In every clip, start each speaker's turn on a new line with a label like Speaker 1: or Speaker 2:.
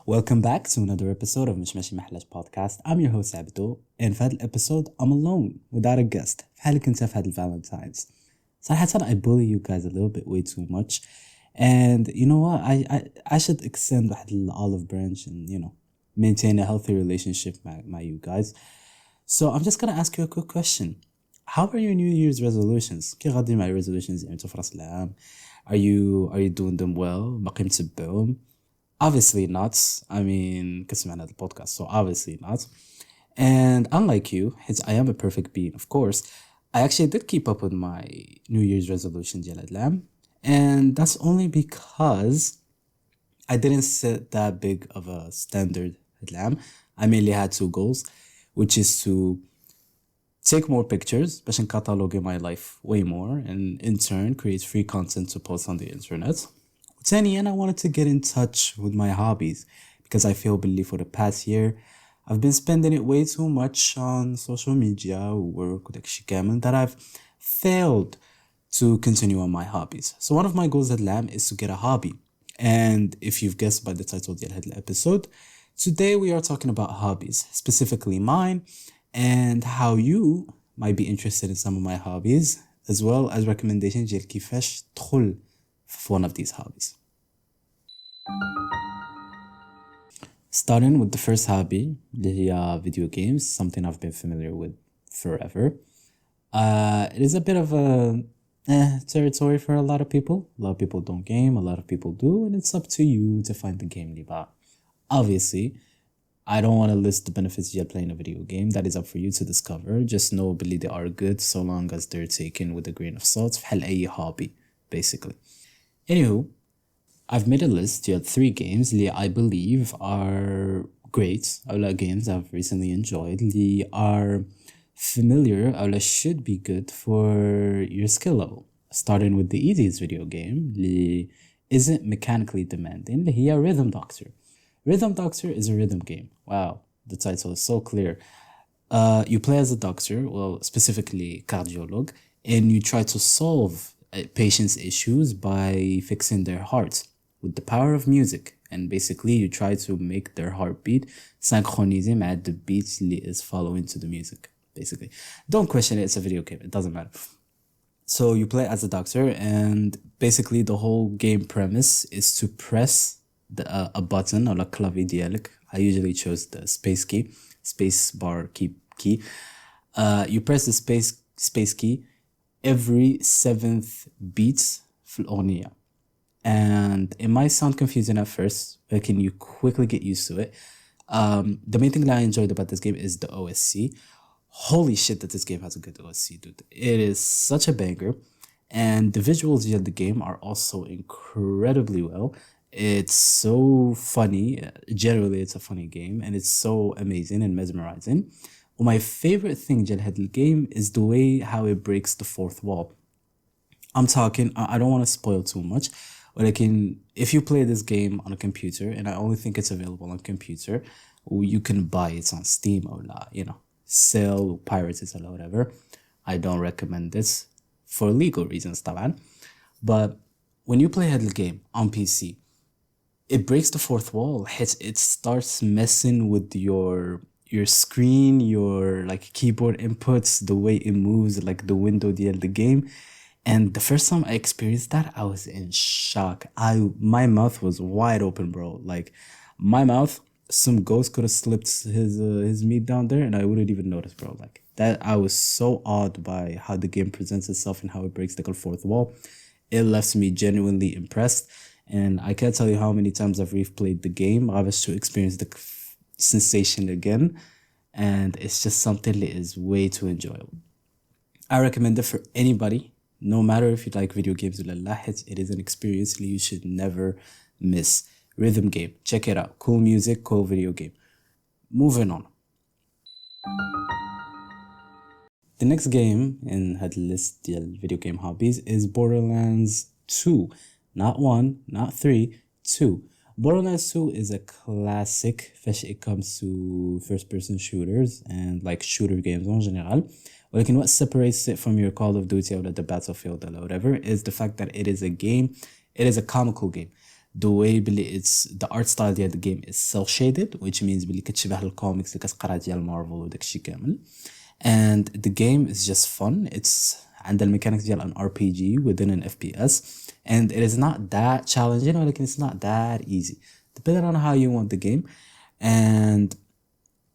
Speaker 1: Welcome back to another episode of Mishmash Mahlash podcast. I'm your host Abdo, and for this episode, I'm alone without a guest. في حالة كنت في هاد Valentine's. صراحة I bully you guys a little bit way too much. And you know what? I should extend the olive branch and, maintain a healthy relationship with you guys. So I'm just gonna ask you a quick question. How are your New Year's resolutions? كي غادي مع resolutions يعني في راس العام? Are you doing them well? باقي متبعهم? Obviously not. I mean, كتسمعنا هذا podcast, so obviously not. And unlike you, I am a perfect being, of course. I actually did keep up with my New Year's resolution ديال هاد العام. And that's only because I didn't set that big of a standard هاد العام. I mainly had two goals, which is to take more pictures باش نكاتالوج my life way more and in turn create free content to post on the internet. ثانيا, I wanted to get in touch with my hobbies because I feel for the past year I've been spending it way too much on social media, work, that I've failed to continue on my hobbies. So one of my goals at LAM is to get a hobby. And if you've guessed by the title of the episode, today we are talking about hobbies, specifically mine, and how you might be interested in some of my hobbies, as well as recommendations ديال كيفاش تدخل في one of these hobbies. Starting with the first hobby, the video games, something I've been familiar with forever. It is a bit of a territory for a lot of people. A lot of people don't game, a lot of people do, and it's up to you to find the game liba. Obviously, I don't want to list the benefits of playing a video game. That is up for you to discover. Just know they are good so long as they're taken with a grain of salt. بحال أي hobby, basically. Anywho, I've made a list. You had 3 games that I believe are great. All games I've recently enjoyed. They are familiar or should be good for your skill level. Starting with the easiest video game, that isn't mechanically demanding. Here, Rhythm Doctor. Rhythm Doctor is a rhythm game. Wow, the title is so clear. You play as a doctor, well, specifically cardiolog, and you try to solve patients' issues by fixing their hearts with the power of music. And basically, you try to make their heartbeat synchronize with the beats that is following to the music. Basically, don't question it. It's a video game. It doesn't matter. So you play as a doctor, and basically the whole game premise is to press a button or a clavier ديالك. I usually chose the space bar key. You press the space key every 7th beat في الأغنية. And it might sound confusing at first, but can you quickly get used to it? The main thing that I enjoyed about this game is the OSC. Holy shit that this game has a good OSC, dude. It is such a banger. And the visuals of the game are also incredibly well. It's so funny. Generally, it's a funny game. And it's so amazing and mesmerizing. Well, my favorite thing about the game is the way how it breaks the fourth wall. I'm talking, I don't want to spoil too much, but if you play this game on a computer, and I only think it's available on computer, you can buy it on Steam or sell or pirate it or whatever. I don't recommend this for legal reasons, طبعا. But when you play the game on PC, it breaks the fourth wall. It starts messing with your screen, your keyboard inputs, the way it moves, the window of the game. And the first time I experienced that, I was in shock. My mouth was wide open, bro. My mouth, some ghost could have slipped his meat down there and I wouldn't even notice, bro. That, I was so awed by how the game presents itself and how it breaks the fourth wall. It left me genuinely impressed. And I can't tell you how many times I've replayed the game. I was to experience the sensation again. And it's just something that is way too enjoyable. I recommend it for anybody. No matter if you like video games or not, it is an experience that you should never miss. Rhythm game. Check it out. Cool music, cool video game. Moving on. The next game in the list of video game hobbies is Borderlands 2. Not 1, not 3, 2. Borderlands 2 is a classic when it comes to first-person shooters and shooter games in general. But what separates it from your Call of Duty or the Battlefield or whatever is the fact that it is a game. It is a comical game. the way the art style ديال the game is cell shaded, which means بلي كتشبه الكوميكس اللي كتقرا ديال مارفل وداك الشيء كامل. And the game is just fun. It's عندها الميكانيكس ديال an RPG within an FPS, and it is not that challenging, ولكن it's not that easy depending on how you want the game. And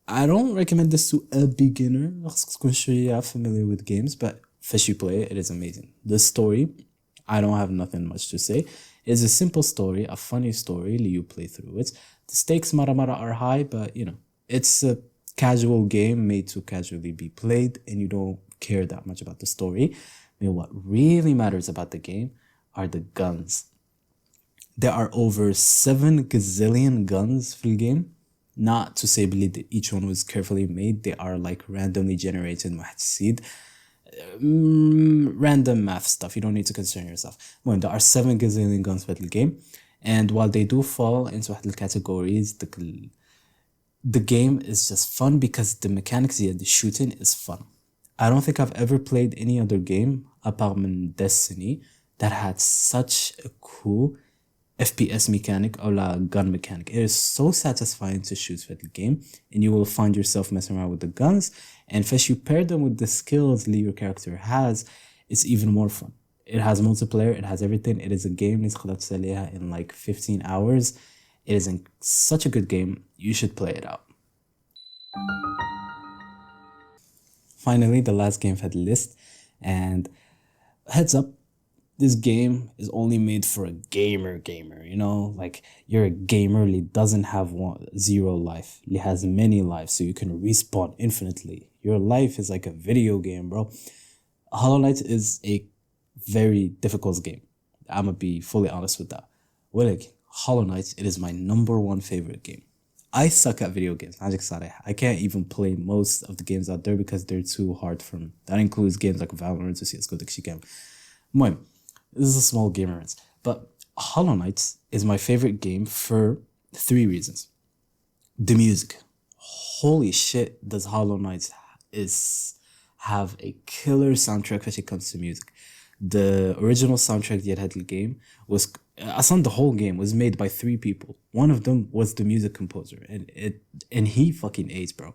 Speaker 1: I don't recommend this to a beginner. خصك تكون شوية familiar with games, but first you play it is amazing. The story, I don't have nothing much to say. It's a simple story, a funny story. You play through it. The stakes mara are high, but you know, it's a casual game made to casually be played, and you don't care that much about the story. I mean, what really matters about the game are the guns. There are over 7 gazillion guns for the game. Not to say that each one was carefully made. They are like randomly generated seed. Random math stuff. You don't need to concern yourself. Well, there are 7 gazillion guns for the game. And while they do fall into the categories, the game is just fun because the mechanics of the shooting is fun. I don't think I've ever played any other game apart from Destiny that had such a cool FPS mechanic or gun mechanic. It is so satisfying to shoot for the game, and you will find yourself messing around with the guns. And if you pair them with the skills that your character has, it's even more fun. It has multiplayer, it has everything. It is a game in like 15 hours. It is such a good game. You should play it out. Finally, the last game for the list, and heads up, this game is only made for a gamer, you know, like you're a gamer who doesn't have 0 life. He has many lives, so you can respawn infinitely. Your life is like a video game, bro. Hollow Knight is a very difficult game. I'm gonna be fully honest with that. Well, like, Hollow Knight, it is my #1 favorite game. I suck at video games. I can't even play most of the games out there because they're too hard for me. That includes games like Valorant or CSGO. This is a small gamer, but Hollow Knight is my favorite game for 3 reasons. The music. Holy shit, does Hollow Knight have a killer soundtrack when it comes to music. The original soundtrack that had the game was the whole game was made by 3 people. One of them was the music composer, and he fucking ace, bro.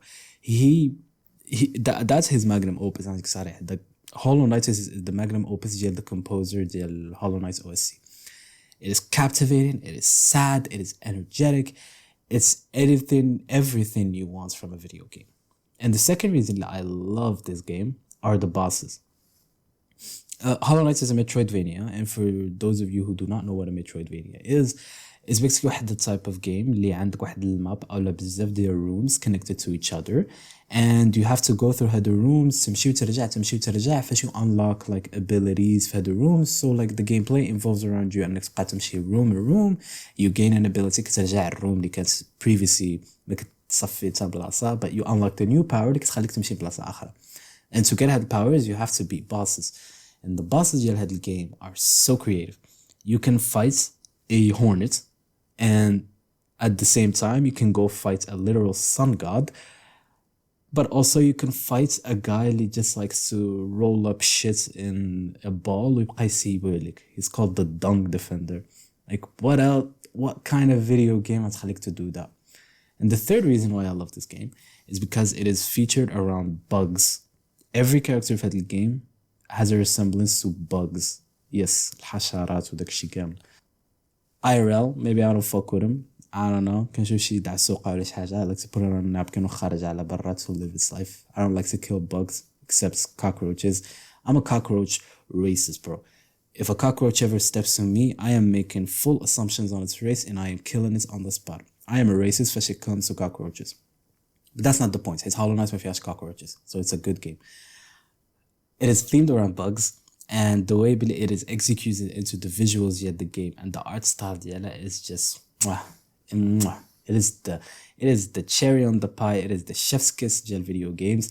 Speaker 1: That's his magnum opus. The Hollow Knight is the magnum opus of the composer of Hollow Knight's OSC. It is captivating, it is sad, it is energetic, it's everything you want from a video game. And the second reason that I love this game are the bosses. Hollow Knight is a Metroidvania, and for those of you who do not know what a Metroidvania is, it's basically واحد the type of game اللي عندك واحد الماب أو بزاف ديال rooms connected to each other, and you have to go through هاد rooms تمشي وترجع فاش you unlock like abilities في هاد rooms. So like the gameplay involves around you انك تبقى تمشي room, you gain an ability كترجع الروم اللي كانت previously ما كتصفي تا بلاصة, but you unlock the new power اللي كتخليك تمشي بلاصة آخرى. And to get هاد powers you have to beat bosses, and the bosses ديال هاد game are so creative. You can fight a hornet, and at the same time you can go fight a literal sun god, but also you can fight a guy who just likes to roll up shit in a ball. He's called the Dung Defender. Like, what else? What kind of video game has to do that? And the third reason why I love this game is because it is featured around bugs. Every character of the game has a resemblance to bugs. Yes, الحشرات وداك الشيء كامل. IRL, maybe I don't fuck with him. I don't know. كنشوف شي يدع السوق ولا شي حاجة. I like to put it on a napkin وخارج على برا to live its life. I don't like to kill bugs except cockroaches. I'm a cockroach racist, bro. If a cockroach ever steps on me, I am making full assumptions on its race and I am killing it on the spot. I am a racist when it comes to cockroaches. But that's not the point. It's Hollow Knight with cockroaches, so it's a good game. It is themed around bugs, and the way it is executed into the visuals of the game and the art style is just it is the cherry on the pie. It is the chef's kiss of video games.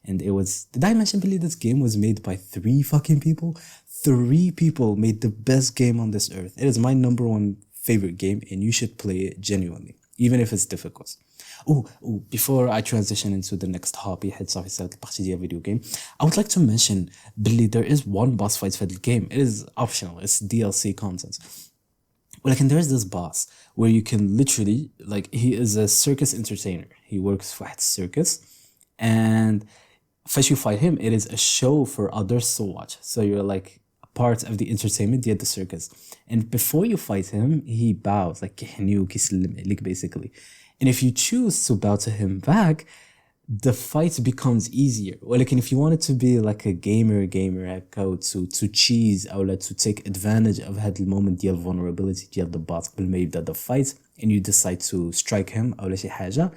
Speaker 1: And did I mention this game was made by 3 fucking people? 3 people made the best game on this earth. It is my #1 favorite game, and you should play it genuinely, even if it's difficult. Before I transition into the next hobby, video game, I would like to mention, Billy, there is one boss fight for the game. It is optional. It's DLC content. Like, and there's this boss where you can literally, like, he is a circus entertainer. He works for a circus, and first you fight him, it is a show for others to watch. So you're like a part of the entertainment at the circus. And before you fight him, he bows, like كيحني وكيسلم عليك, basically. And if you choose to bow to him back, the fight becomes easier. ولكن if you want it to be like a gamer هكا to cheese or like to take advantage of هاد المومنت ديال vulnerability ديال the boss قبل ما يبدا the fight, and you decide to strike him أو شي حاجة,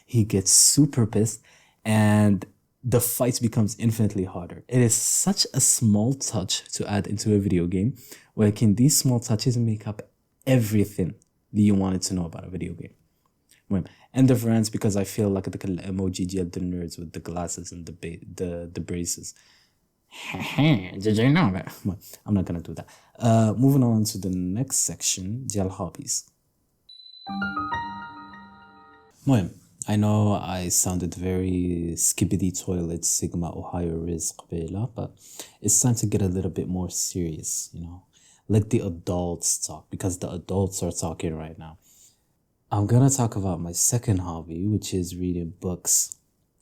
Speaker 1: he gets super pissed and the fight becomes infinitely harder. It is such a small touch to add into a video game, ولكن these small touches make up everything that you wanted to know about a video game. End of rants, because I feel like the emoji ديال the nerds with the glasses and the braces. Did you know that? I'm not gonna do that. Moving on to the next section ديال hobbies. I know I sounded very skibbity toilet sigma Ohio Riz قبيلة, but it's time to get a little bit more serious, you know. Let the adults talk, because the adults are talking right now. I'm gonna talk about my second hobby, which is reading books.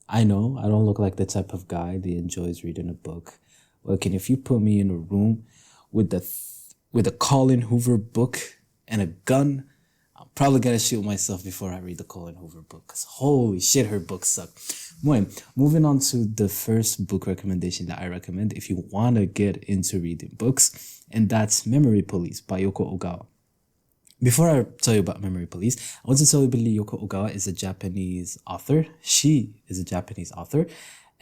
Speaker 1: I know I don't look like the type of guy that enjoys reading a book. Well, if you put me in a room with a Colin Hoover book and a gun, I'm probably gonna shoot myself before I read the Colin Hoover book, because holy shit, her books suck. Moving on to the first book recommendation that I recommend if you wanna get into reading books, and that's Memory Police by Yoko Ogawa. Before I tell you about Memory Police, I want to tell you that Yoko Ogawa is a Japanese author. She is a Japanese author.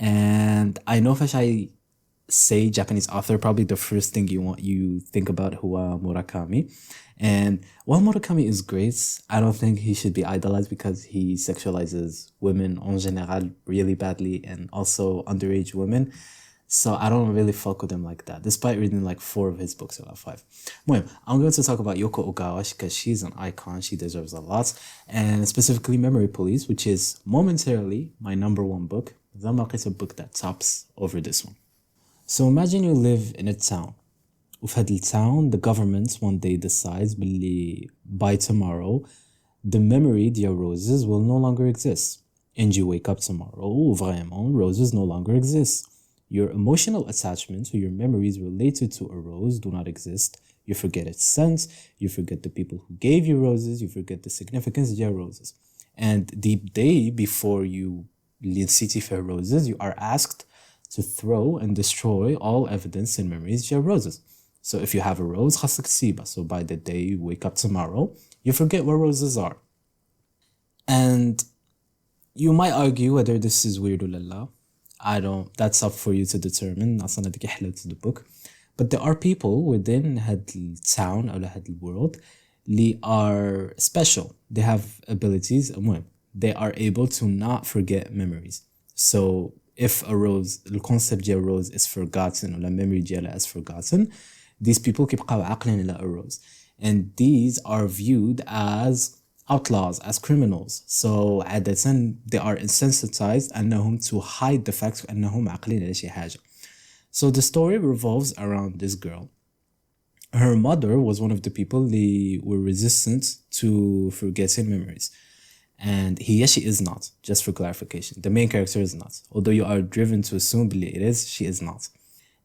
Speaker 1: And I know if I say Japanese author, probably the first thing you think about Hua Murakami. And while Murakami is great, I don't think he should be idolized because he sexualizes women en general really badly, and also underage women. So I don't really fuck with him like that, despite reading like 4 of his books, or 5. I'm going to talk about Yoko Ogawa because she's an icon. She deserves a lot. And specifically Memory Police, which is momentarily my number 1 book. It's a book that tops over this one. So imagine you live in a town. وفي هاد التاون, the government one day decides باللي by tomorrow, the memory ديال roses will no longer exist. And you wake up tomorrow, vraiment, roses no longer exist. Your emotional attachment to your memories related to a rose do not exist. You forget its scent, you forget the people who gave you roses, you forget the significance of your roses. And the day before you city for roses, you are asked to throw and destroy all evidence and memories of your roses. So if you have a rose, خاصك تسيبها. So by the day you wake up tomorrow, you forget what roses are. And you might argue whether this is weird or la. That's up for you to determine. أصلاً هذيك حلاوة the book. But there are people within هاد town أو هاد world اللي are special. They have abilities. They are able to not forget memories. So if a rose, the concept ديال rose is forgotten or the memory ديالها is forgotten, these people كيبقاو عاقلين على a rose. And these are viewed as outlaws, as criminals. So عادة they are insensitized أنهم to hide the fact أنهم عاقلين على شي حاجة. So the story revolves around this girl. Her mother was one of the people that were resistant to forgetting memories. And she is not, just for clarification. The main character is not. Although you are driven to assume it is, she is not.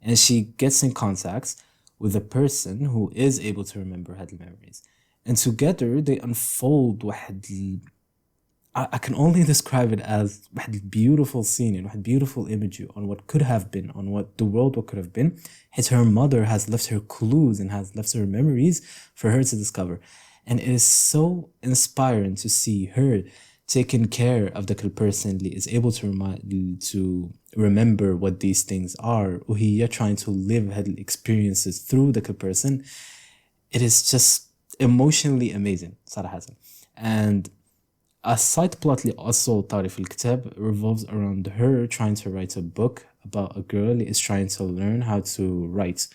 Speaker 1: And she gets in contact with a person who is able to remember her memories. And together they unfold I can only describe it as a beautiful scene and a beautiful imagery on what could have been, on what the world what could have been. Her mother has left her clues and has left her memories for her to discover. And it is so inspiring to see her taking care of the person who is able to remember what these things are. وهي trying to live her experiences through the person. It is just emotionally amazing صراحة. And a side plot اللي also طاري في الكتاب revolves around her trying to write a book about a girl who is trying to learn how to write.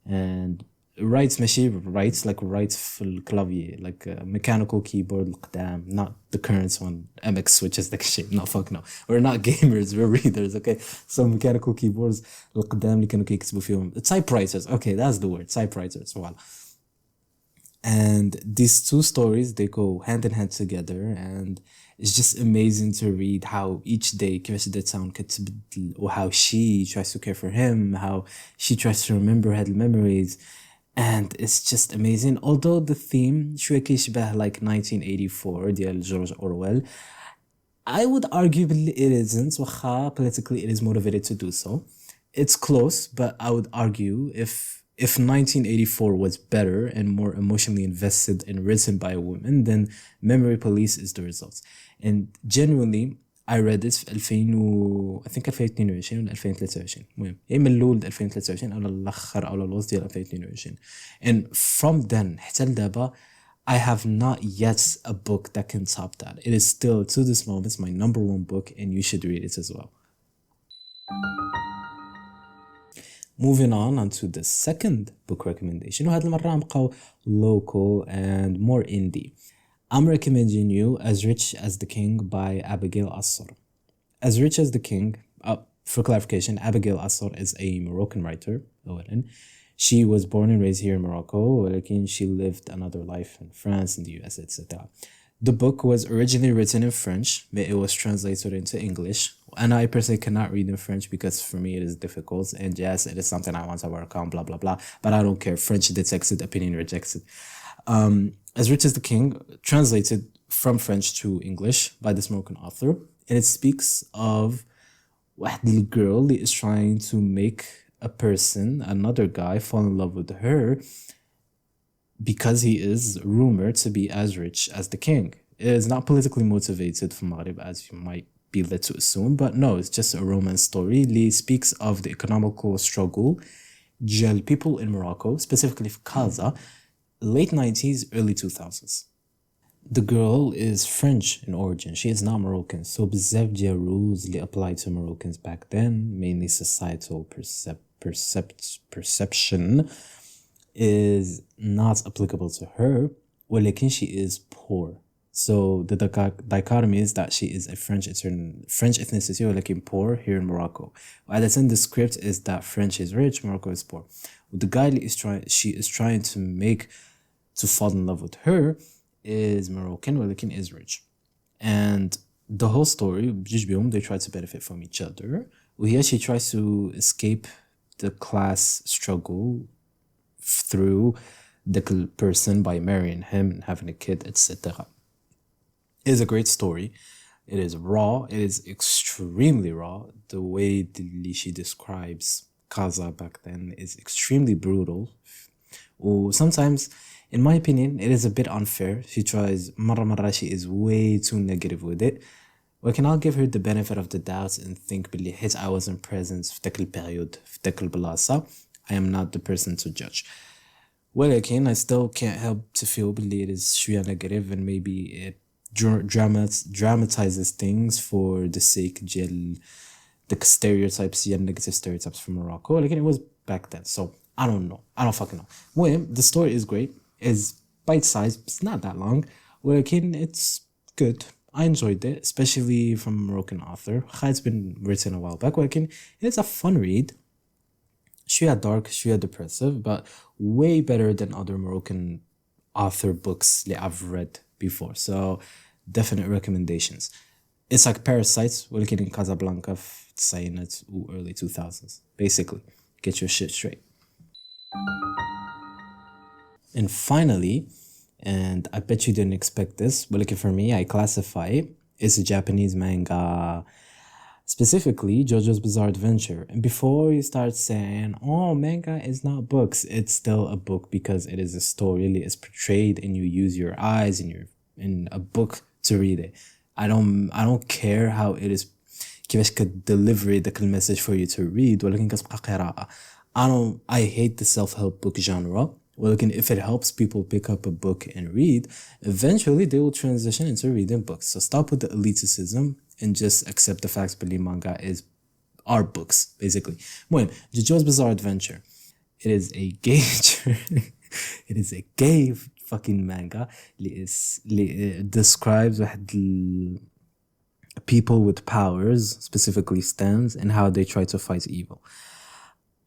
Speaker 1: And writes ماشي writes like writes في الكلافيي, like a mechanical keyboard القدام, not the current one MX switches like shit. No, fuck no, we're not gamers, we're readers, okay? So mechanical keyboards القدام اللي كانوا كيكتبوا فيهم typewriters, okay, that's the word, typewriters. Voilà. And these two stories, they go hand in hand together, and it's just amazing to read how each day كيفاش بدات sound كتبدل, or how she tries to care for him, how she tries to remember her memories. And it's just amazing. Although the theme شوية كيشبه like 1984 ديال جورج أورويل, I would argue it isn't. وخا politically it is motivated to do so. It's close, but I would argue if 1984 was better and more emotionally invested and written by a woman, then Memory Police is the result. And genuinely, I read this في 2000 I think 2022 ولا 2023, المهم يا من الاول 2023 او الاخر او الوسط ديال 2022. And from then حتى لدابا I have not yet a book that can top that. It is still to this moment my number one book, and you should read it as well. Moving on to the second book recommendation, وهذه المرة نبقاو local and more indie. I'm recommending you As Rich as the King by Abigail Assor. As Rich as the King, for clarification, Abigail Assor is a Moroccan writer. She was born and raised here in Morocco, ولكن she lived another life in France, in the US, etc. The book was originally written in French, but it was translated into English. And I personally cannot read in French because for me it is difficult. And yes, it is something I want to work on, blah, blah, blah. But I don't care. French detects it, opinion rejects it. As Rich as the King, translated from French to English by this Moroccan author. And it speaks of a girl that is trying to make a person, another guy, fall in love with her because he is rumored to be as rich as the king. It is not politically motivated from Maghreb, as you might be led to assume, but no, it's just a romance story. Lee speaks of the economical struggle ديال people in Morocco, specifically for Casa, late 90s, early 2000s. The girl is French in origin. She is not Moroccan. So بزاف ديال rules اللي applied to Moroccans back then, mainly societal perception, is not applicable to her. ولكن she is poor. So the dichotomy is that she is a French ethnicity ولكن poor here in Morocco. وعادة the script is that French is rich, Morocco is poor. The guy she is trying to make to fall in love with her is Moroccan ولكن is rich. And the whole story, بجوج بيهم, they try to benefit from each other. وهي she tries to escape the class struggle through the person by marrying him and having a kid, etc. It is a great story. It is raw. It is extremely raw. The way she describes Casa back then is extremely brutal. Sometimes, in my opinion, it is a bit unfair. She tries, مرة she is way too negative with it. I'll give her the benefit of the doubt and think بلي حيت I wasn't present في داك البيريود في داك البلاصة, I am not the person to judge. ولكن I still can't help to feel بلي it is شوية negative, and maybe it dramatizes things for the sake ديال the stereotypes, negative stereotypes from Morocco. Like, it was back then, so I don't know. I don't fucking know. Well, the story is great. It's bite-sized. It's not that long. Well, it's good. I enjoyed it, especially from a Moroccan author. It's been written a while back. Well, it's a fun read. شوية dark, شوية depressive, but way better than other Moroccan author books that I've read before. So, definite recommendations. It's like Parasites, ولكن in Casablanca في التسعينات or early 2000s. Basically, get your shit straight. And finally, and I bet you didn't expect this, but for me, I classify it as a Japanese manga, specifically JoJo's Bizarre Adventure. And before you start saying, oh, manga is not books, it's still a book because it is a story, it is portrayed, and you use your eyes in a book to read it. I don't care how it is كيفاش كدeliver داك المسج for you to read, ولكن كتبقى قراءة. I hate the self-help book genre. ولكن if it helps people pick up a book and read, eventually they will transition into reading books. So stop with the elitism and just accept the facts that manga are books, basically. المهم, JoJo's Bizarre Adventure. It is a gay it is a gay fucking manga اللي describes people with powers, specifically stands, and how they try to fight evil.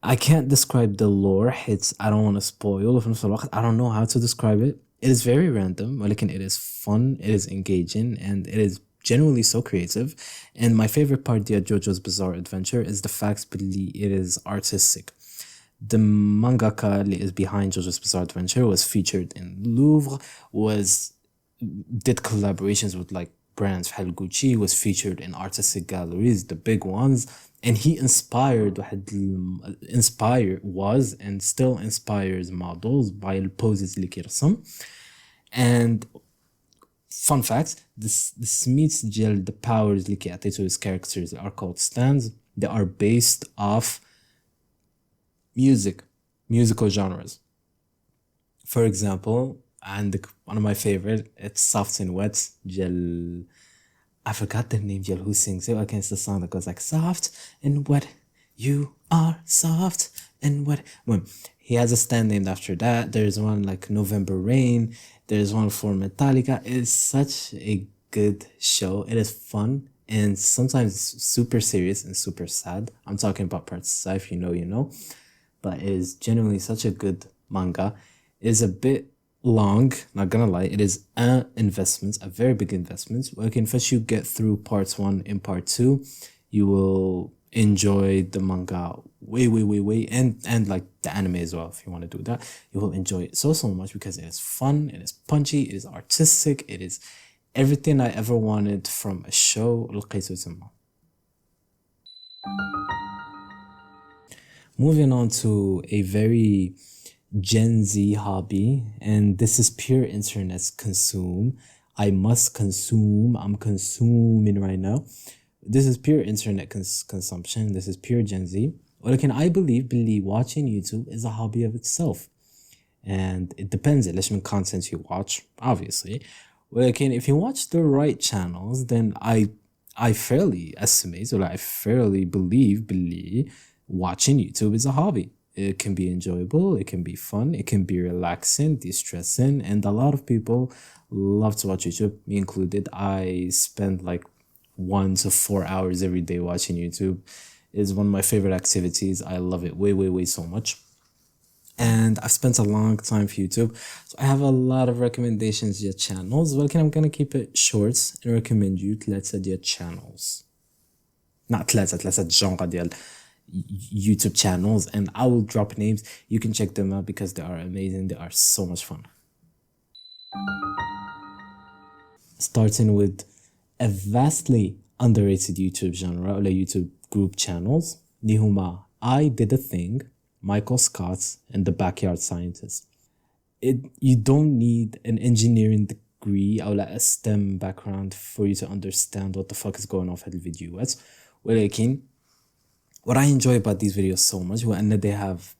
Speaker 1: I can't describe the lore. I don't want to spoil. وفي نفس الوقت I don't know how to describe it. It is very random, ولكن it is fun, it is engaging, and it is genuinely so creative. And my favorite part of JoJo's Bizarre Adventure is the fact that it is artistic. The mangaka اللي is behind JoJo's Bizarre Adventure was featured in Louvre, did collaborations with like brands. Gucci was featured in artistic galleries, the big ones, and he was and still inspires models by البوزز اللي كيرسم. And fun fact, this meets ديال the powers اللي كيعطيتو his characters are called stands. They are based off musical genres. For example, and one of my favorite, it's Soft and Wet. I forgot the name who sings it. Against the song that goes like soft and wet, you are soft and wet. Well, he has a stand named after that. There's one like November Rain. There's one for Metallica. It's such a good show. It is fun and sometimes super serious and super sad. I'm talking about Part 5, if you know, you know. But it is genuinely such a good manga. It is a bit long, not gonna lie. It is an investment, a very big investment. When first you get through parts 1 and part 2, you will enjoy the manga way, and like the anime as well. If you want to do that, you will enjoy it so much because it is fun, it is punchy, it is artistic, it is everything I ever wanted from a show. Moving on to a very Gen Z hobby, and this is pure internet consume. I must consume. I'm consuming right now. This is pure internet consumption. This is pure Gen Z. I believe watching YouTube is a hobby of itself. And it depends on the content you watch, obviously. If you watch the right channels, then I fairly estimate, or I fairly believe watching YouTube is a hobby. It can be enjoyable, it can be fun, it can be relaxing, de-stressing, and a lot of people love to watch YouTube, me included. I spend like 1 to 4 hours every day watching YouTube. It's one of my favorite activities. I love it way so much. And I've spent a long time for YouTube, so I have a lot of recommendations via channels. Well, I'm gonna keep it short and recommend you 3 channels. Not 3 genre ديال YouTube channels, and I will drop names. You can check them out because they are amazing. They are so much fun. Starting with a vastly underrated YouTube genre, or YouTube group channels. Nihuma, I Did a Thing, Michael Scott, and The Backyard Scientist. You don't need an engineering degree or a STEM background for you to understand what the fuck is going on في الفيديو. What I enjoy about these videos so much is that they have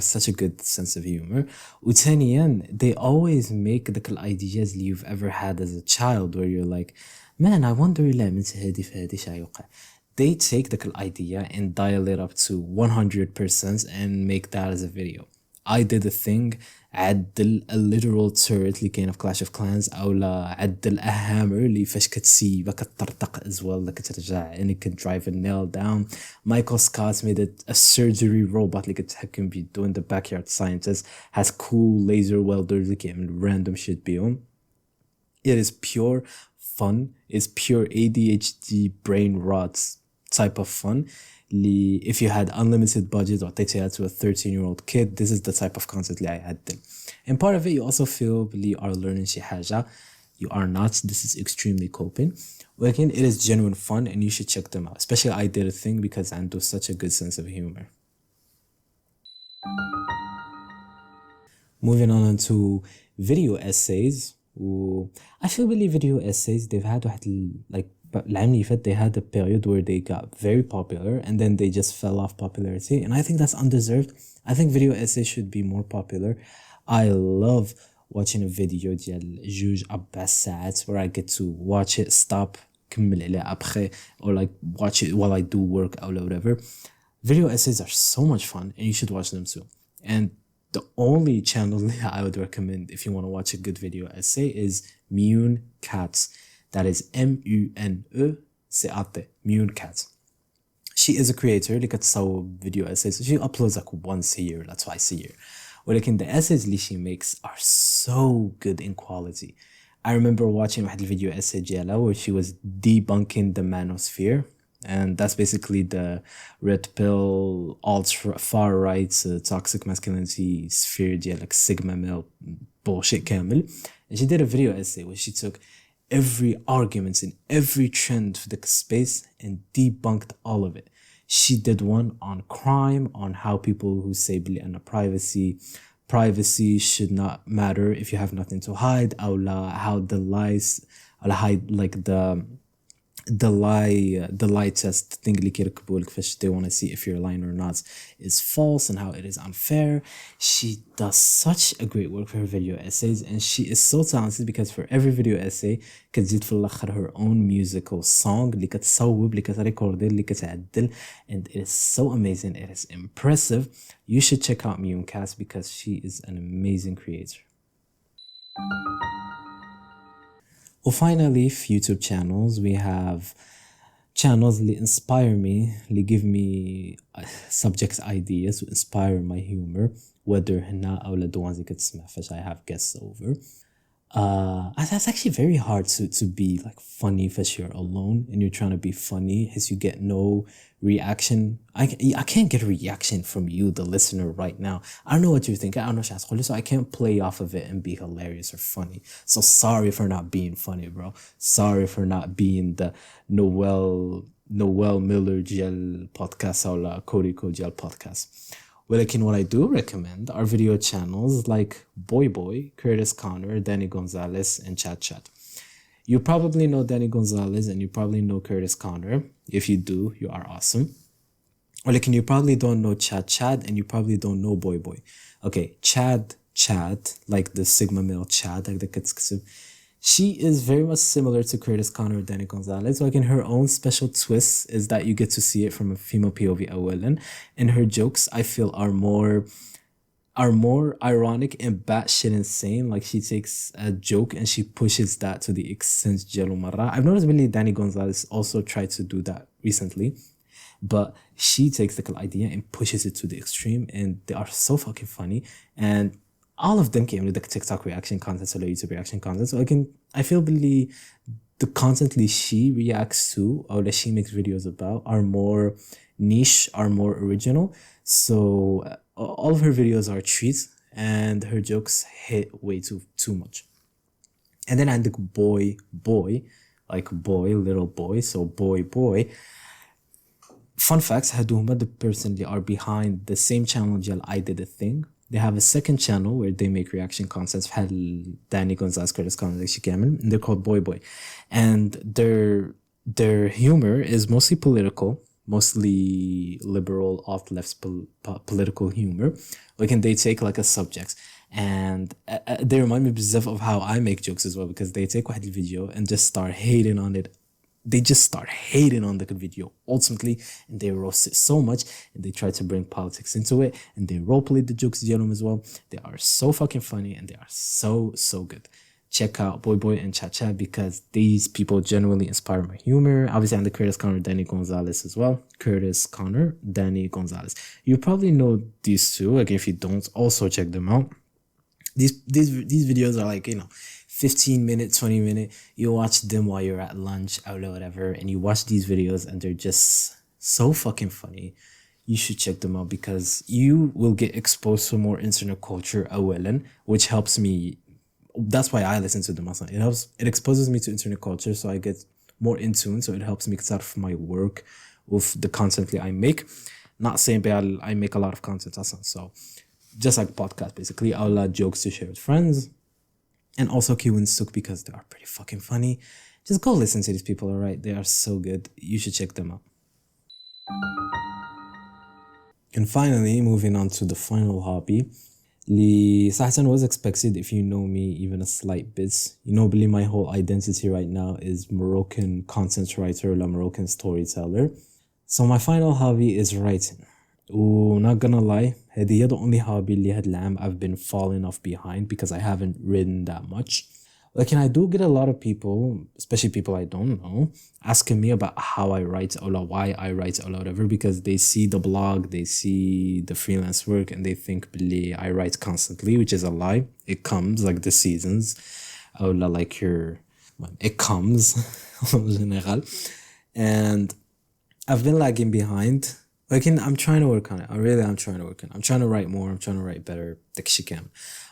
Speaker 1: such a good sense of humor. وثانيا, they always make the ideas you've ever had as a child where you're like, man, I wonder they take the idea and dial it up to 100% and make that as a video. I Did a Thing عدل a literal turret اللي كاين في Clash of Clans أو عدل a hammer اللي فاش كتسيبها كتطرطق as well كترجع and it can drive a nail down. Michael Scott made it a surgery robot اللي كتحكم بيدو, and The Backyard Scientist has cool laser welders اللي كيعمل random shit بيهم. It is pure fun. It's pure ADHD brain rot type of fun. If you had unlimited budget or take it to a 13-year-old kid, this is the type of content I had then. And part of it, you also feel you are learning شي حاجة. You are not. This is extremely coping. But again, it is genuine fun and you should check them out. Especially I Did a Thing because I do such a good sense of humor. Moving on to video essays. I feel video essays, they've had like they had a period where they got very popular and then they just fell off popularity, and I think that's undeserved. I think video essays should be more popular. I love watching a video ديال 2 ساعات where I get to watch it, stop, كمل عليه après, or like watch it while I do work or whatever. Video essays are so much fun and you should watch them too. And the only channel that I would recommend if you want to watch a good video essay is Mune Cats. That is MUNE CAT, Mune Cat. she is a creator اللي كتصاوب video essays. She uploads like once a year, that's twice a year. ولكن the essays اللي she makes are so good in quality. I remember watching واحد الفيديو essay ديالها where she was debunking the manosphere, and that's basically the red pill far right toxic masculinity sphere ديال like sigma male bullshit كامل. And she did a video essay where she took every argument in every trend for the space and debunked all of it. She did one on crime, on how people who say in privacy should not matter if you have nothing to hide, how the lies, like the lie test thing اللي كيركبوا لك فاش they want to see if you're lying or not is false and how it is unfair. She does such a great work for her video essays, and she is so talented because for every video essay كتزيد في الاخر her own musical song اللي كتصوب اللي كتريكوردي اللي كتعدل, and it is so amazing, it is impressive. You should check out Mewncast because she is an amazing creator. Well, finally, YouTube channels. We have channels that inspire me, that give me subject ideas to inspire my humor, whether هنا أو the ones that تسمع فاش I have guests over. That's actually very hard to be like funny if you're alone and you're trying to be funny as you get no reaction. I can't get a reaction from you, the listener, right now. I don't know what you're thinking. I don't know, so I can't play off of it and be hilarious or funny. So sorry for not being funny, bro. Sorry for not being the Noel Miller Gel podcast or la Cody Gel podcast. Well, what I do recommend are video channels like Boy, Curtis Connor, Danny Gonzalez, and Chat. You probably know Danny Gonzalez and you probably know Curtis Connor. If you do, you are awesome. Or you probably don't know Chad and you probably don't know Boy. Okay, Chad, like the Sigma male Chad, like the Kitskisib. She is very much similar to Curtis Connor and Danny Gonzalez. Like in her own special twist is that you get to see it from a female POV أولاً, and her jokes I feel are more ironic and batshit insane. Like she takes a joke and she pushes that to the extent جلو مرة. I've noticed really Danny Gonzalez also tried to do that recently, but she takes the idea and pushes it to the extreme, and they are so fucking funny. And all of them came with the TikTok reaction content or YouTube reaction content. So I feel the content that she reacts to or that she makes videos about are more niche, are more original. So all of her videos are treats and her jokes hit way too much. And then I think boy, like boy, little boy. So boy. Fun facts, هادو the person they are behind the same channel جال I Did a Thing. They have a second channel where they make reaction contents بحال Danny Gonzalez, Curtis Connor داكشي كامل, and they're called Boy. And their humor is mostly political, mostly liberal, off-left political humor. Like, and they take like a subject and they remind me of how I make jokes as well, because they take واحد video and just start hating on it. They just start hating on the video ultimately, and they roast it so much, and they try to bring politics into it, and they roleplay the jokes as well. They are so fucking funny, and they are so good. Check out Boy and Chat because these people genuinely inspire my humor. Obviously, I'm the Curtis Connor, Danny Gonzalez as well. Curtis Connor, Danny Gonzalez. You probably know these two. Like, if you don't, also check them out. These videos are like, 15-minute, 20-minute. You watch them while you're at lunch or whatever, and you watch these videos and they're just so fucking funny. You should check them out because you will get exposed to more internet culture أولاً, which helps me. That's why I listen to them. It exposes me to internet culture, so I get more in tune, so it helps me start my work with the content that I make. Not saying but I make a lot of content, so just like podcast basically. I'll add jokes to share with friends. And also Kiwin Suk because they are pretty fucking funny. Just go listen to these people, alright? They are so good. You should check them out. And finally, moving on to the final hobby. Li Sahatan was expected if you know me even a slight bit. You know, believe my whole identity right now is Moroccan content writer or Moroccan storyteller. So my final hobby is writing. Not gonna lie, هذه the only hobby اللي هاد العام I've been falling off behind because I haven't written that much. Like, and I do get a lot of people, especially people I don't know, asking me about how I write or why I write or whatever, because they see the blog, they see the freelance work, and they think "Billy, I write constantly," which is a lie. It comes like the seasons, or like it comes en general. And I've been lagging behind. Like, I'm trying to work on it. I'm trying to work on it. I'm trying to write more. I'm trying to write better.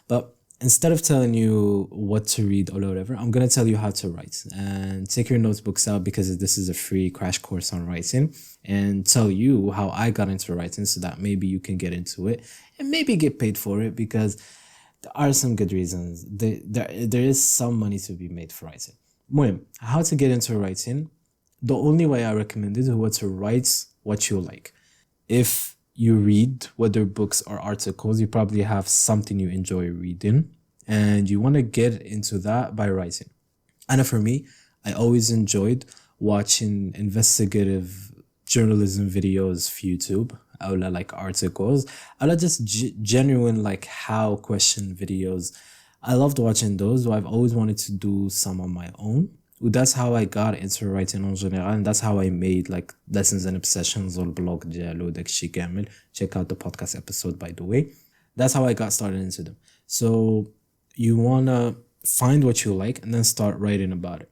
Speaker 1: But instead of telling you what to read or whatever, I'm going to tell you how to write. And take your notebooks out, because this is a free crash course on writing, and tell you how I got into writing so that maybe you can get into it and maybe get paid for it, because there are some good reasons. There is some money to be made for writing. How to get into writing? The only way I recommend it is to write what you like. If you read, whether books or articles, you probably have something you enjoy reading, and you want to get into that by writing. And for me, I always enjoyed watching investigative journalism videos for YouTube, or like articles, or just genuine like how question videos. I loved watching those. I've always wanted to do some on my own. That's how I got into writing in general, and that's how I made like lessons and obsessions or blog ديالو داكشي كامل. Check out the podcast episode, by the way. That's how I got started into them. So you wanna find what you like and then start writing about it.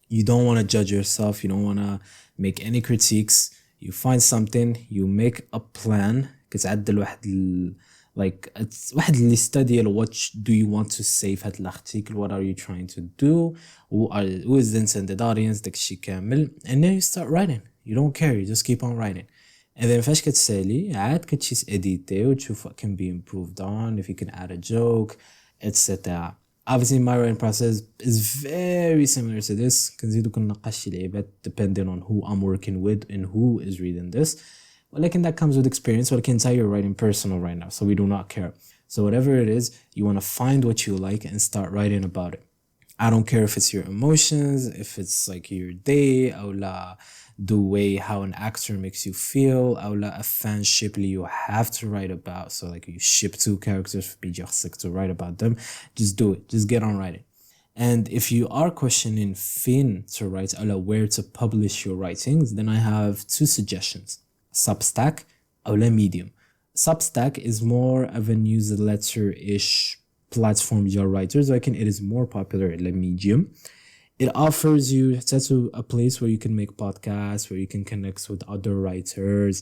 Speaker 1: You don't want to judge yourself. You don't want to make any critiques. You find something, you make a plan. كتعدل واحد like it's واحد list ديال what do you want to say في هاد الارتيكل, what are you trying to do, who is the intended audience, داكشي كامل, and then you start writing. You don't care, you just keep on writing. And then فاش كتسالي عاد كتشي edit وتشوف what can be improved on, if you can add a joke, etc. Obviously my writing process is very similar to this. كنزيدو كنناقش شي لعيبات depending on who I'm working with and who is reading this. Like, and that comes with experience. But I can tell you're writing personal right now, so we do not care. So whatever it is, you want to find what you like and start writing about it. I don't care if it's your emotions, if it's like your day, or the way how an actor makes you feel, or a fanship you have to write about. So like you ship two characters for sick to write about them. Just do it. Just get on writing. And if you are questioning fin to write, or where to publish your writings, then I have two suggestions. Substack or Medium. Substack is more of a newsletter-ish platform for writers. I think it is more popular than Medium. It offers you a place where you can make podcasts, where you can connect with other writers.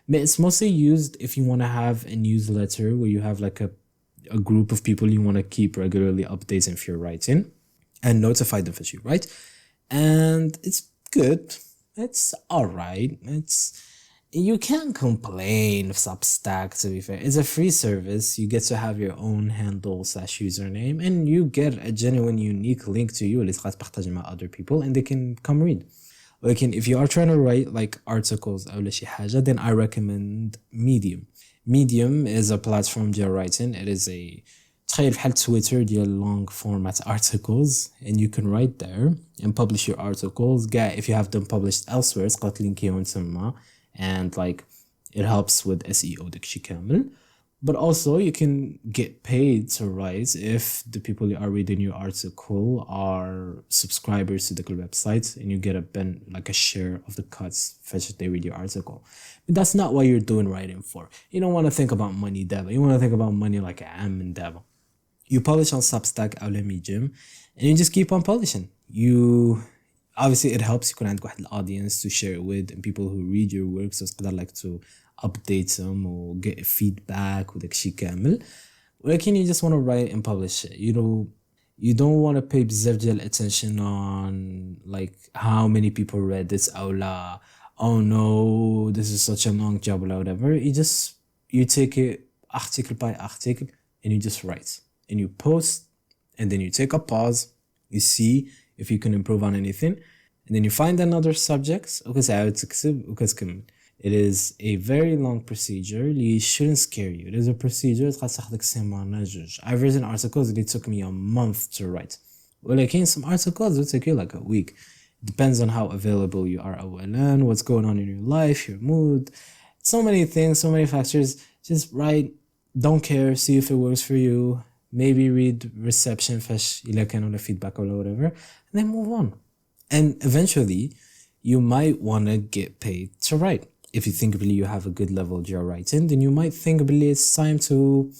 Speaker 1: But it's mostly used if you want to have a newsletter where you have like a group of people you want to keep regularly updating if you're writing and notify them as you write. And it's good. It's all right. You can't complain of Substack, to be fair. It's a free service. You get to have your own handle / username, and you get a genuine, unique link to you اللي تقدر تبارطاجي مع other people, and they can come read. Like, if you are trying to write like articles أو شي حاجة, then I recommend Medium. Medium is a platform ديال writing. It is a تخيل بحال Twitter ديال long format articles, and you can write there and publish your articles. If you have them published elsewhere, تقدر تلينكيهم تما. And like it helps with SEO داكشي كامل. But also you can get paid to write if the people who are reading your article are subscribers to the website, and you get a share of the cuts if they read your article. But that's not what you're doing writing for. You don't want to think about money deva. You want to think about money like am and deva. You publish on Substack or Medium, and you just keep on publishing. Obviously it helps you connect with the audience to share it with, and people who read your work, so I like to update them or get feedback وداكشي كامل. ولكن you just want to write and publish it. You don't want to pay بزاف ديال attention on like how many people read this or la, oh no, this is such a long job or whatever. You take it article by article and you just write and you post, and then you take a pause, you see if you can improve on anything, and then you find another subject. It is a very long procedure. It shouldn't scare you. It is a procedure. I've written articles that it took me a month to write. Well, some articles will take you like a week. It depends on how available you are and what's going on in your life, your mood, so many things, so many factors. Just write, don't care, see if it works for you. maybe read reception فاش إلا كانوا ولا feedback or whatever, and then move on. And eventually, you might want to get paid to write. If you think really you have a good level of your writing, then you might think really it's time to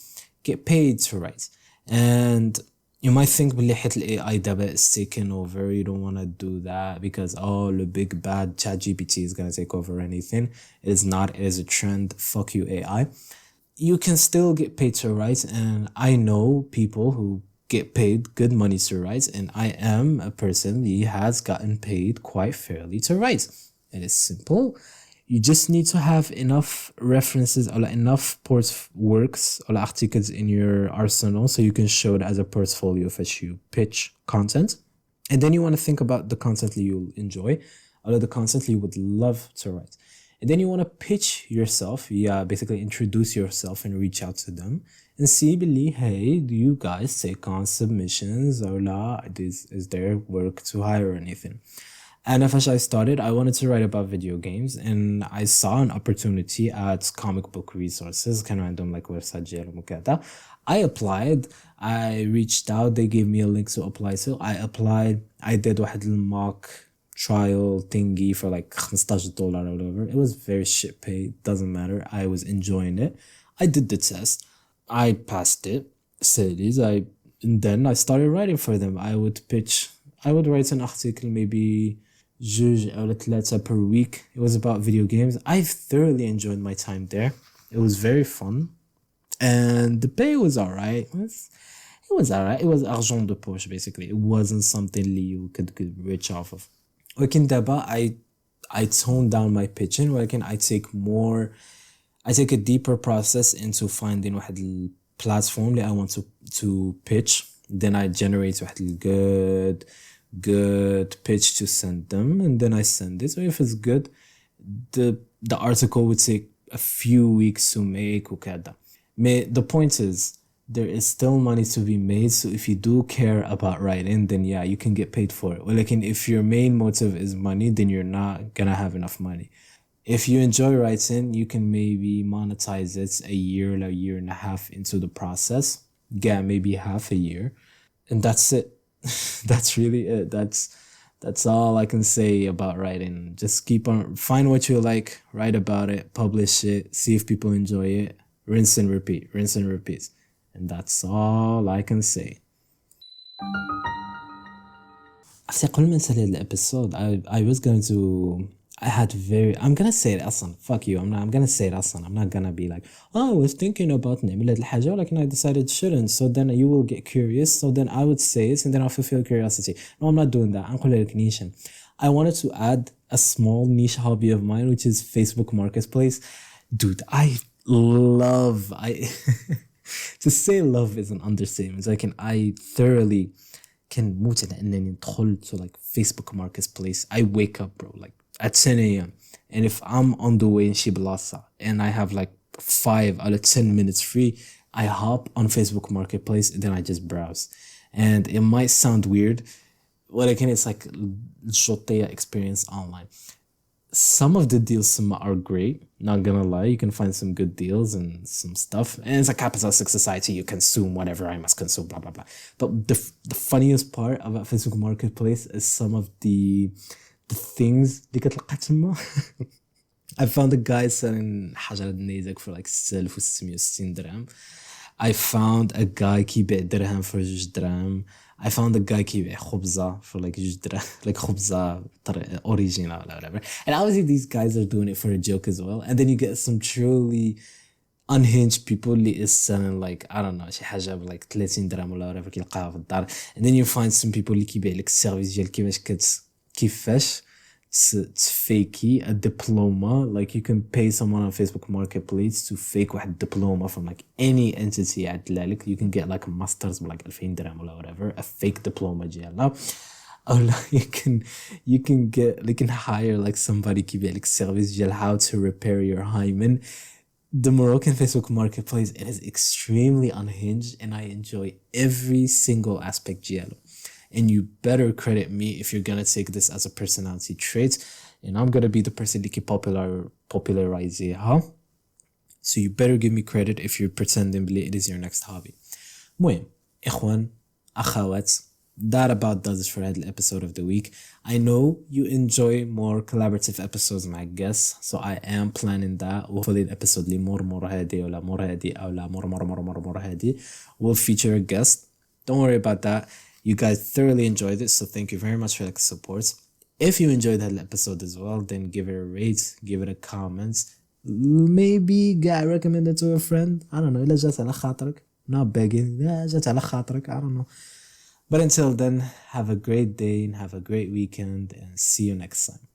Speaker 1: get paid to write. And you might think really hit AI daba is taking over. You don't want to do that because the big bad ChatGPT is gonna take over anything. It is not. It is a trend. Fuck you, AI. You can still get paid to write, and I know people who get paid good money to write, and I am a person who has gotten paid quite fairly to write. It is simple. You just need to have enough references or enough works or articles in your arsenal so you can show it as a portfolio as you pitch content. And then you want to think about the content that you enjoy or the content you would love to write. And then you want to pitch yourself, basically introduce yourself and reach out to them and see, hey, do you guys take on submissions or is there work to hire or anything? And as I started, I wanted to write about video games, and I saw an opportunity at Comic Book Resources, kind of random like website. I applied, I reached out, they gave me a link to apply. So I applied, I did واحد mock trial thingy for like $15 or whatever. It was very shit paid, doesn't matter. I was enjoying it. I did the test. I passed it. And then I started writing for them. I would write an article maybe 2 or 3 per week. It was about video games. I thoroughly enjoyed my time there. It was very fun. And the pay was alright. It was alright. It was argent de poche, basically. It wasn't something you could get rich off of. ولكن دابا I toned down my pitching, ولكن I take a deeper process into finding واحد البلاتفورم اللي I want to pitch. Then I generate واحد good pitch to send them, and then I send it. So if it's good, the article would take a few weeks to make وكذا. The point is, there is still money to be made. So if you do care about writing, then yeah, you can get paid for it. Well, like, if your main motive is money, then you're not gonna have enough money. If you enjoy writing, you can maybe monetize it a year and a half into the process. Yeah, maybe half a year. And that's it. That's really it. That's all I can say about writing. Just find what you like, write about it, publish it, see if people enjoy it, rinse and repeat. And that's all I can say. After قبل ما نسالي الابيسود, I was going to I'm gonna say it أصلا. Fuck you. I'm gonna say it أصلا. I'm not gonna be like, I was thinking about نعمل هاد الحاجة ولكن I decided shouldn't. So then you will get curious. So then I would say it and then I'll fulfill curiosity. No, I'm not doing that. نقول لك نيشان. I wanted to add a small niche hobby of mine, which is Facebook Marketplace. Dude, to say love is an understatement. I thoroughly can موت على أنني ندخل to like Facebook Marketplace. I wake up, bro, like at 10 a.m. And if I'm on the way in Shibalasa and I have like 5 out of 10 minutes free, I hop on Facebook Marketplace and then I just browse. And it might sound weird, but again, it's like Joteya experience online. Some of the deals are great, not gonna lie. You can find some good deals and some stuff. And it's a capitalist society. You consume whatever I must consume, blah, blah, blah. But the funniest part about Facebook Marketplace is some of the things اللي كتلقى تما. I found a guy selling حجر النيزك for like 1660 درهم. I found a guy كيبيع درهم for 2 درهم. I found a guy كيبيع خبزة for like 2 درهم, like خبزة original or whatever. And obviously these guys are doing it for a joke as well. And then you get some truly unhinged people اللي is selling like, I don't know, شي حاجة like 30 درهم ولا whatever كيلقاها في الدار. And then you find some people اللي كيبيع لك السيرفيس ديال كيفاش fakey a diploma. Like you can pay someone on Facebook Marketplace to fake واحد diploma from like any entity يعدلها لك. You can get like a master's for like 2000 درهم or whatever, a fake diploma ديالها. Or you can hire like somebody كيبيع لك service ديال how to repair your hymen. The Moroccan Facebook Marketplace, it is extremely unhinged and I enjoy every single aspect ديالو. And you better credit me if you're gonna take this as a personality trait. And I'm gonna be the person that can popularize it, huh? So you better give me credit if you're pretending it is your next hobby. المهم, إخوان أخوات, that about does it for هذا episode of the week. I know you enjoy more collaborative episodes مع guests, so I am planning that. Hopefully the episode اللي مور هادي ولا مور هادي أو لا مور هادي will feature a guest. Don't worry about that. You guys thoroughly enjoyed it, so thank you very much for the support. If you enjoyed that episode as well, then give it a rate, give it a comment. Maybe recommend it to a friend. I don't know. إلا جات على خاطرك. Not begging. جات على خاطرك. I don't know. But until then, have a great day and have a great weekend and see you next time.